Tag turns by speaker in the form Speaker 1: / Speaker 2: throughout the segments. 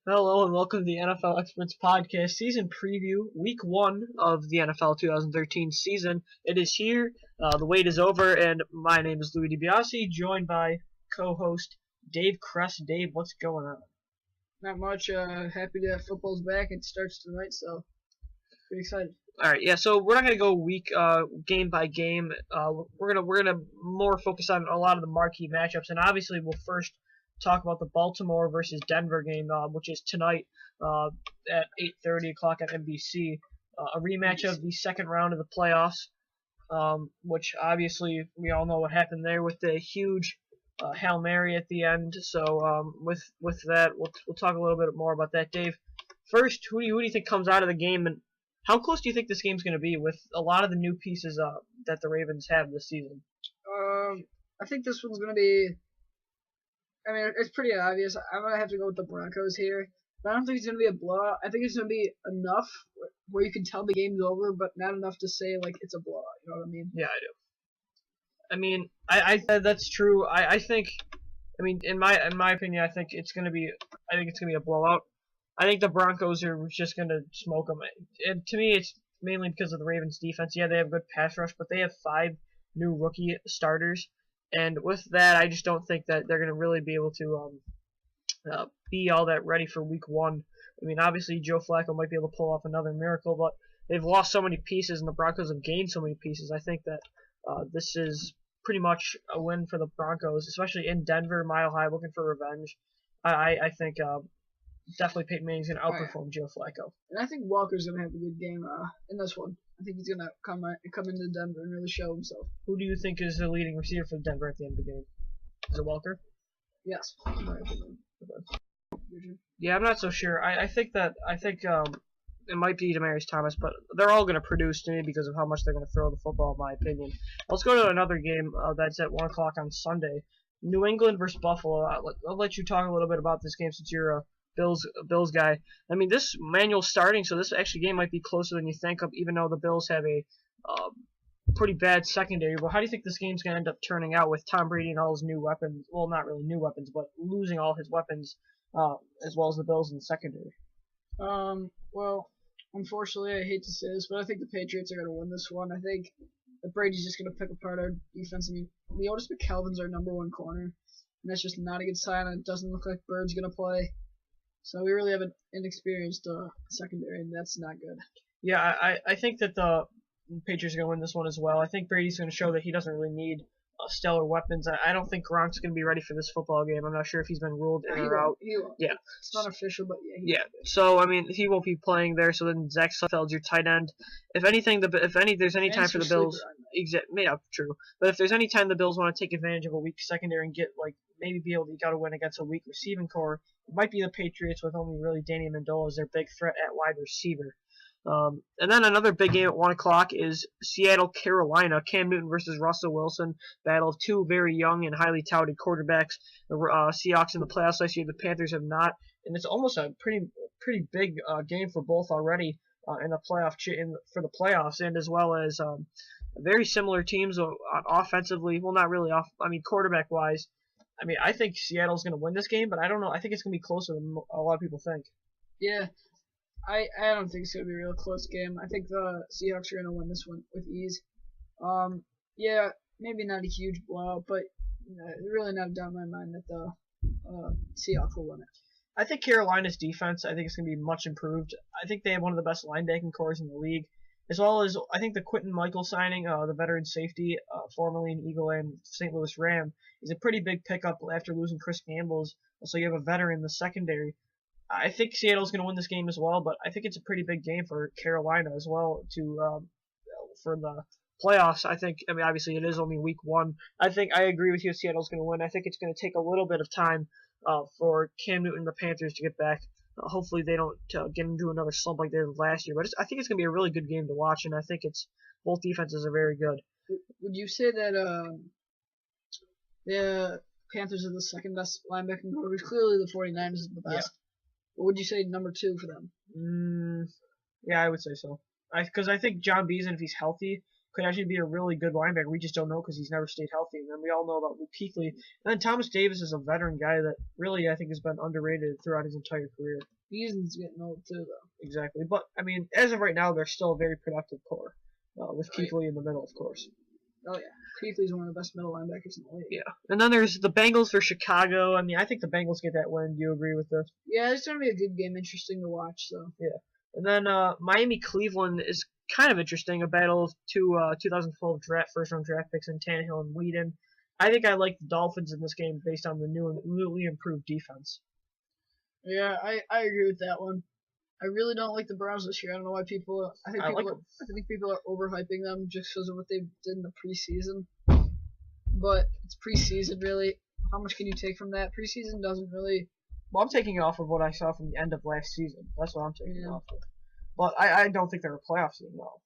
Speaker 1: Hello and welcome to the NFL Experts Podcast Season Preview, Week 1 of the NFL 2013 season. It is here, the wait is over, and my name is Louis DiBiase, joined by co-host Dave Kress. Dave, what's going on?
Speaker 2: Not much. Happy that football's back. It starts tonight, so pretty excited.
Speaker 1: All right, yeah. So we're not gonna go game by game. We're gonna more focus on a lot of the marquee matchups, and obviously we'll first talk about the Baltimore versus Denver game, which is tonight at 8:30 o'clock on NBC. A rematch of the second round of the playoffs, which obviously we all know what happened there with the huge Hail Mary at the end. So with that, we'll talk a little bit more about that. Dave, first, who do you think comes out of the game, and how close do you think this game's going to be with a lot of the new pieces that the Ravens have this season?
Speaker 2: I think this one's going to be. I mean, it's pretty obvious. I'm going to have to go with the Broncos here. But I don't think it's going to be a blowout. I think it's going to be enough where you can tell the game's over, but not enough to say, like, it's a blowout. You know what I mean?
Speaker 1: Yeah, I do. I mean, I that's true. I think, I mean, in my opinion, I think it's going to be a blowout. I think the Broncos are just going to smoke them. And to me, it's mainly because of the Ravens' defense. Yeah, they have good pass rush, but they have 5 new rookie starters. And with that, I just don't think that they're going to really be able to be all that ready for Week 1. I mean, obviously, Joe Flacco might be able to pull off another miracle, but they've lost so many pieces, and the Broncos have gained so many pieces. I think that this is pretty much a win for the Broncos, especially in Denver, Mile High, looking for revenge. I think definitely Peyton Manning's going to outperform Joe Flacco.
Speaker 2: And I think Walker's going to have a good game in this one. I think he's going to come into Denver and really show himself.
Speaker 1: Who do you think is the leading receiver for Denver at the end of the game? Is it Walker?
Speaker 2: Yes.
Speaker 1: Yeah, I'm not so sure. I think it might be Demaryius Thomas, but they're all going to produce to me because of how much they're going to throw the football, in my opinion. Let's go to another game that's at 1 o'clock on Sunday. New England versus Buffalo. I'll let you talk a little bit about this game since you're a Bills guy. I mean, this manual's starting, so this actually game might be closer than you think of, even though the Bills have a pretty bad secondary. But how do you think this game's going to end up turning out with Tom Brady and all his new weapons? Well, not really new weapons, but losing all his weapons, as well as the Bills in the secondary.
Speaker 2: Well, unfortunately, I hate to say this, but I think the Patriots are going to win this one. I think that Brady's just going to pick apart our defense. I mean, Leotis McKelvin's our #1 corner, and that's just not a good sign. It doesn't look like Bird's going to play. So we really have an inexperienced secondary, and that's not good.
Speaker 1: Yeah, I think that the Patriots are going to win this one as well. I think Brady's going to show that he doesn't really need stellar weapons. I don't think Gronk's going to be ready for this football game. I'm not sure if he's been ruled in or out.
Speaker 2: He won't.
Speaker 1: Yeah.
Speaker 2: It's not official, but
Speaker 1: yeah. So, I mean, he won't be playing there, so then Zach Sutfeld's your tight end. If anything, there's any time for the Bills. Yeah, true. But if there's any time the Bills want to take advantage of a weak secondary and get, like, maybe be able to get a win against a weak receiving core, it might be the Patriots with only really Danny Amendola as their big threat at wide receiver. And then another big game at 1 o'clock is Seattle, Carolina. Cam Newton versus Russell Wilson. Battle of 2 very young and highly touted quarterbacks. The Seahawks in the playoffs last year, the Panthers have not. And it's almost a pretty big game for both already in the for the playoffs, and as well as very similar teams offensively. Well, not really quarterback wise. I mean, I think Seattle's going to win this game, but I don't know. I think it's going to be closer than a lot of people think.
Speaker 2: Yeah. I don't think it's going to be a real close game. I think the Seahawks are going to win this one with ease. Yeah, maybe not a huge blowout, but really not a doubt in my mind that the Seahawks will win it.
Speaker 1: I think Carolina's defense, I think it's going to be much improved. I think they have one of the best linebacking cores in the league, as well as I think the Quentin Michael signing, the veteran safety, formerly an Eagle and St. Louis Ram, is a pretty big pickup after losing Chris Campbell's. So you have a veteran in the secondary. I think Seattle's going to win this game as well, but I think it's a pretty big game for Carolina as well for the playoffs. I mean, obviously it is only week 1. I agree with you. Seattle's going to win. I think it's going to take a little bit of time for Cam Newton and the Panthers to get back. Hopefully they don't get into another slump like they did last year. But I think it's going to be a really good game to watch, and I think both defenses are very good.
Speaker 2: Would you say that the Panthers are the second best linebacking core? Clearly the 49ers is the best. Yeah. What would you say number 2 for them?
Speaker 1: Yeah, I would say so. Because I think John Beason, if he's healthy, could actually be a really good linebacker. We just don't know because he's never stayed healthy. And then we all know about Luke Kuechly. And then Thomas Davis is a veteran guy that really I think has been underrated throughout his entire career.
Speaker 2: He's getting old too, though.
Speaker 1: Exactly. But, I mean, as of right now, they're still a very productive core. With Kuechly in the middle, of course.
Speaker 2: Oh, yeah. Kuechly's one of the best middle linebackers in the league.
Speaker 1: Yeah. And then there's the Bengals for Chicago. I mean, I think the Bengals get that win. Do you agree with this?
Speaker 2: Yeah, it's going to be a good game. Interesting to watch, so.
Speaker 1: Yeah. And then Miami-Cleveland is kind of interesting. A battle of two 2012 first-round draft picks in Tannehill and Whedon. I think I like the Dolphins in this game based on the newly improved defense.
Speaker 2: Yeah, I agree with that one. I really don't like the Browns this year. I don't know why people. I think people are overhyping them just because of what they did in the preseason. But it's preseason, really. How much can you take from that? Preseason doesn't really.
Speaker 1: Well, I'm taking it off of what I saw from the end of last season. That's what I'm taking it off of. But I don't think they're a playoff team, though.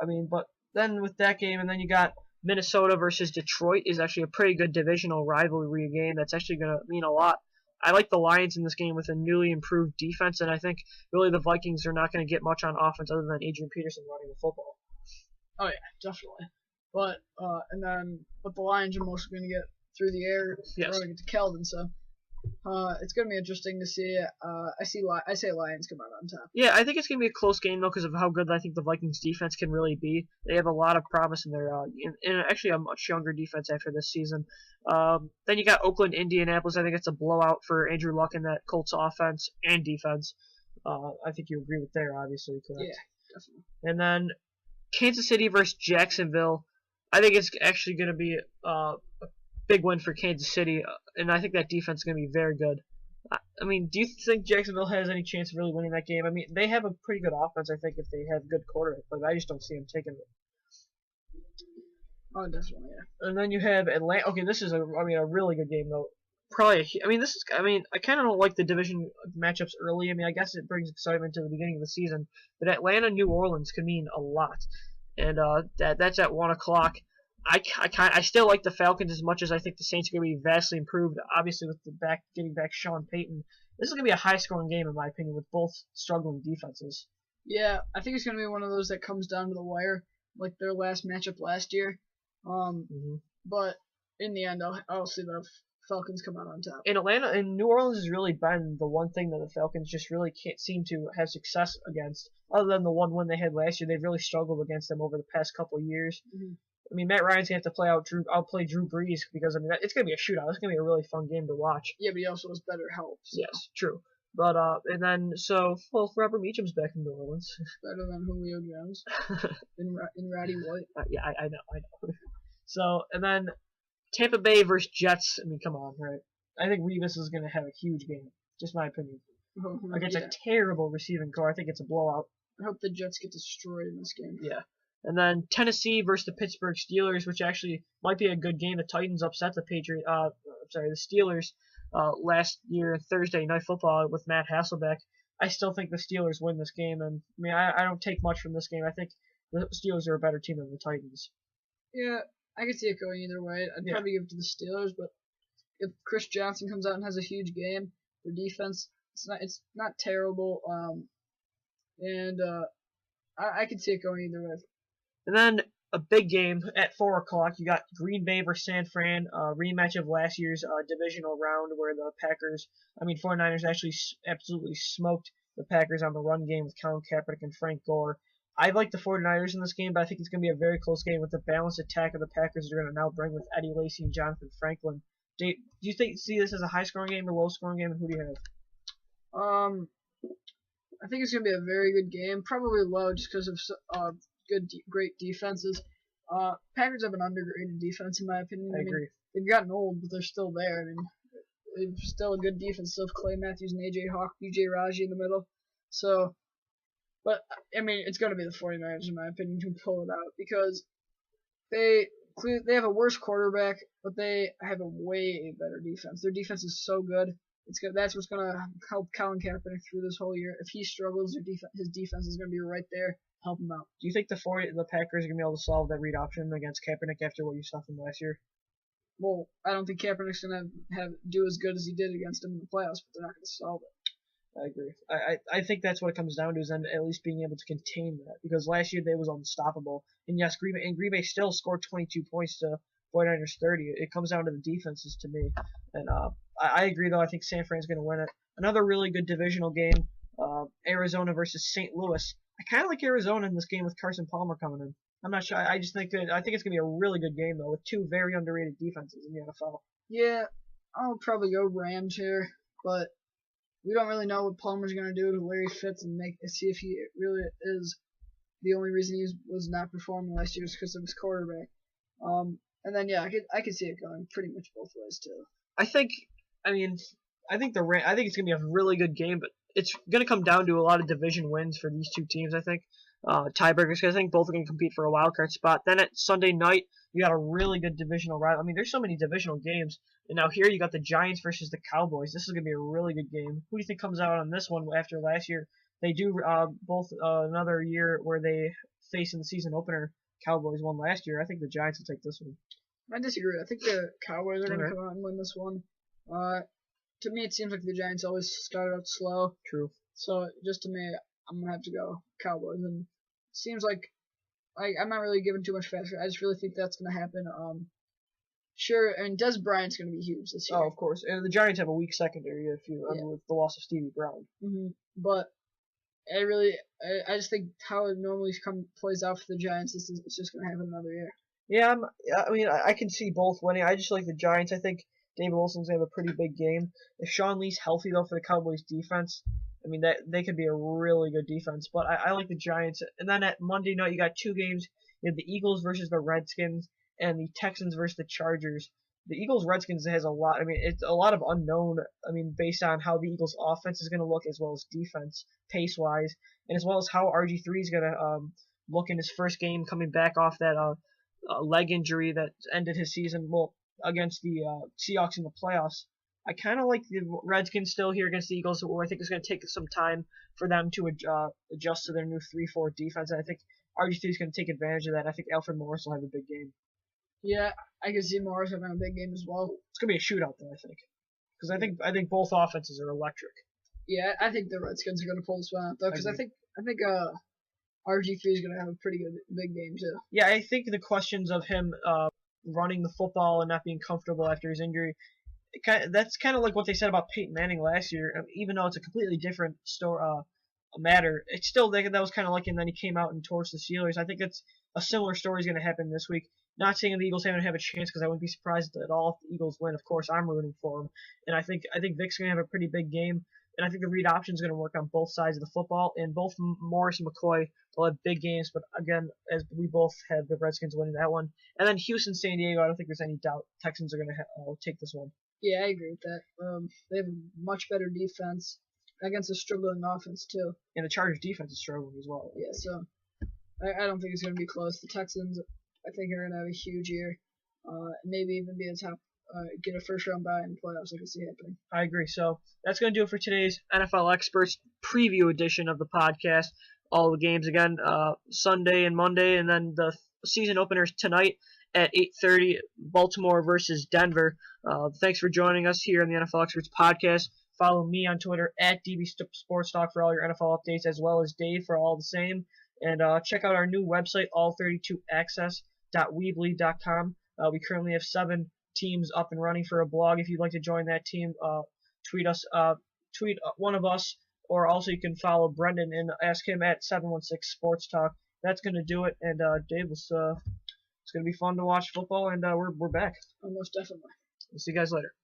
Speaker 1: I mean, but then with that game, and then you got Minnesota versus Detroit is actually a pretty good divisional rivalry game. That's actually going to mean a lot. I like the Lions in this game with a newly improved defense, and I think really the Vikings are not going to get much on offense other than Adrian Peterson running the football.
Speaker 2: Oh yeah, definitely. But the Lions are mostly going to get through the air, throwing it to Keldon. So it's going to be interesting to see. I say Lions come out on top.
Speaker 1: Yeah, I think it's going to be a close game though because of how good I think the Vikings defense can really be. They have a lot of promise in their in actually a much younger defense after this season. Then you got Oakland, Indianapolis. I think it's a blowout for Andrew Luck in that Colts offense and defense. I think you agree with there, obviously, correct?
Speaker 2: Yeah, definitely.
Speaker 1: And then Kansas City versus Jacksonville. I think it's actually going to be a big win for Kansas City, and I think that defense is going to be very good. I mean, do you think Jacksonville has any chance of really winning that game? I mean, they have a pretty good offense, I think, if they have good quarterback, but I just don't see them taking it.
Speaker 2: Oh, definitely, yeah.
Speaker 1: And then you have Atlanta. Okay, this is a really good game though. Probably, I kind of don't like the division matchups early. I mean, I guess it brings excitement to the beginning of the season, but Atlanta, New Orleans could mean a lot, and that's at 1:00. I still like the Falcons as much as I think the Saints are going to be vastly improved. Obviously, with getting back Sean Payton, this is going to be a high-scoring game in my opinion, with both struggling defenses.
Speaker 2: Yeah, I think it's going to be one of those that comes down to the wire, like their last matchup last year. But in the end, I'll see the Falcons come out on top.
Speaker 1: In Atlanta and New Orleans has really been the one thing that the Falcons just really can't seem to have success against. Other than the one win they had last year, they've really struggled against them over the past couple of years. I mean, Matt Ryan's gonna have to outplay Drew Brees because it's gonna be a shootout. It's gonna be a really fun game to watch.
Speaker 2: Yeah, but he also has better help. So.
Speaker 1: Yes, true. But and then Robert Meacham's back in New Orleans.
Speaker 2: Better than Julio Jones in Roddy White.
Speaker 1: Yeah, I know. So and then Tampa Bay versus Jets. I mean, come on, right? I think Revis is gonna have a huge game. Just my opinion. Against a terrible receiving core, I think it's a blowout.
Speaker 2: I hope the Jets get destroyed in this game.
Speaker 1: Yeah. And then Tennessee versus the Pittsburgh Steelers, which actually might be a good game. The Titans upset the the Steelers last year Thursday Night Football with Matt Hasselbeck. I still think the Steelers win this game, and I mean I don't take much from this game. I think the Steelers are a better team than the Titans.
Speaker 2: Yeah, I could see it going either way. I'd probably give it to the Steelers, but if Chris Johnson comes out and has a huge game, their defense it's not terrible, and I could see it going either way.
Speaker 1: And then a big game at 4:00. You got Green Bay versus San Fran, a rematch of last year's divisional round where the 49ers actually absolutely smoked the Packers on the run game with Colin Kaepernick and Frank Gore. I like the 49ers in this game, but I think it's going to be a very close game with the balanced attack of the Packers they're going to now bring with Eddie Lacy and Jonathan Franklin. Do you see this as a high-scoring game or low-scoring game, and who do you have?
Speaker 2: I think it's going to be a very good game, probably low just because of great defenses. Packers have an underrated defense in my opinion.
Speaker 1: I agree.
Speaker 2: They've gotten old, but they're still there. I mean, they're still a good defense. Still have Clay Matthews and AJ Hawk, BJ Raji in the middle. So, but I mean, it's going to be the 49ers in my opinion who pull it out because they have a worse quarterback, but they have a way better defense. Their defense is so good. That's what's going to help Colin Kaepernick through this whole year. If he struggles, his defense is going to be right there. Help him out.
Speaker 1: Do you think the Packers are going to be able to solve that read option against Kaepernick after what you saw from last year?
Speaker 2: Well, I don't think Kaepernick's going to do as good as he did against him in the playoffs, but they're not going to solve it.
Speaker 1: I agree. I think that's what it comes down to, is then at least being able to contain that, because last year they was unstoppable. And yes, Green Bay still scored 22 points to 49ers 30. It comes down to the defenses to me. And I agree, though. I think San Fran's going to win it. Another really good divisional game, Arizona versus St. Louis. I kind of like Arizona in this game with Carson Palmer coming in. I'm not sure. I just think that I think it's going to be a really good game, though, with two very underrated defenses in the NFL.
Speaker 2: Yeah, I'll probably go Rams here, but we don't really know what Palmer's going to do to where he fits and see if he really is the only reason he was not performing last year is because of his quarterback. And then yeah, I could see it going pretty much both ways too.
Speaker 1: I think it's going to be a really good game, but it's going to come down to a lot of division wins for these two teams. I think tiebreakers. I think both are going to compete for a wild card spot. Then at Sunday night, you got a really good divisional rival. I mean, there's so many divisional games. And now here you got the Giants versus the Cowboys. This is going to be a really good game. Who do you think comes out on this one after last year? They do both another year where they face in the season opener. Cowboys won last year. I think the Giants will take this one.
Speaker 2: I disagree. I think the Cowboys are going to come out and win this one. To me, it seems like the Giants always start out slow.
Speaker 1: True.
Speaker 2: So just to me, I'm going to have to go Cowboys. And it seems like I'm not really giving too much faith. I just really think that's going to happen. Sure, and Des Bryant's going to be huge this year.
Speaker 1: Oh, of course. And the Giants have a weak secondary with the loss of Stevie Brown.
Speaker 2: Mm-hmm. But I just think how it normally plays out for the Giants, it's just going to happen another year.
Speaker 1: Yeah, I can see both winning. I just like the Giants. I think David Wilson's going to have a pretty big game. If Sean Lee's healthy, though, for the Cowboys defense, I mean, they could be a really good defense. But I like the Giants. And then at Monday night, you got two games. You have the Eagles versus the Redskins and the Texans versus the Chargers. The Eagles-Redskins has a lot. I mean, it's a lot of unknown. I mean, based on how the Eagles' offense is going to look, as well as defense, pace-wise, and as well as how RG3 is going to look in his first game coming back off that leg injury that ended his season against the Seahawks in the playoffs. I kind of like the Redskins still here against the Eagles, where I think it's going to take some time for them to adjust to their new 3-4 defense. And I think RG3 is going to take advantage of that. I think Alfred Morris will have a big game.
Speaker 2: Yeah, I can see Morris having a big game as well.
Speaker 1: It's going to be a shootout, though, I think. Because I think both offenses are electric.
Speaker 2: Yeah, I think the Redskins are going to pull this one out, though, because I think RG3 is going to have a pretty good big game, too.
Speaker 1: Yeah, I think the questions of him running the football and not being comfortable after his injury, that's kind of like what they said about Peyton Manning last year. Even though it's a completely different matter, it's still that was kind of like, and then he came out and torched the Steelers. I think it's a similar story is going to happen this week. Not saying the Eagles haven't have a chance, because I wouldn't be surprised at all if the Eagles win. Of course, I'm rooting for them, and I think Vic's going to have a pretty big game, and I think the read option is going to work on both sides of the football, and both Morris and McCoy will have big games. But again, as we both have the Redskins winning that one, and then Houston, San Diego, I don't think there's any doubt Texans are going to take this one.
Speaker 2: Yeah, I agree with that. They have a much better defense against a struggling offense too.
Speaker 1: And the Chargers defense is struggling as well.
Speaker 2: Yeah, so I don't think it's going to be close. The Texans, I think, are going to have a huge year. Maybe even be a top, get a first round bye in the playoffs. I can see happening.
Speaker 1: I agree. So that's going to do it for today's NFL Experts preview edition of the podcast. All the games again, Sunday and Monday, and then the season openers tonight at 8:30, Baltimore versus Denver. Thanks for joining us here on the NFL Experts podcast. Follow me on Twitter at DB Sports Talk for all your NFL updates, as well as Dave for all the same. And check out our new website, all32access.weebly.com. We currently have 7 teams up and running for a blog. If you'd like to join that team, tweet one of us, or also you can follow Brendan and ask him at 716 Sports Talk. That's going to do it. And Dave, it's going to be fun to watch football, and we're back.
Speaker 2: Most definitely.
Speaker 1: We'll see you guys later.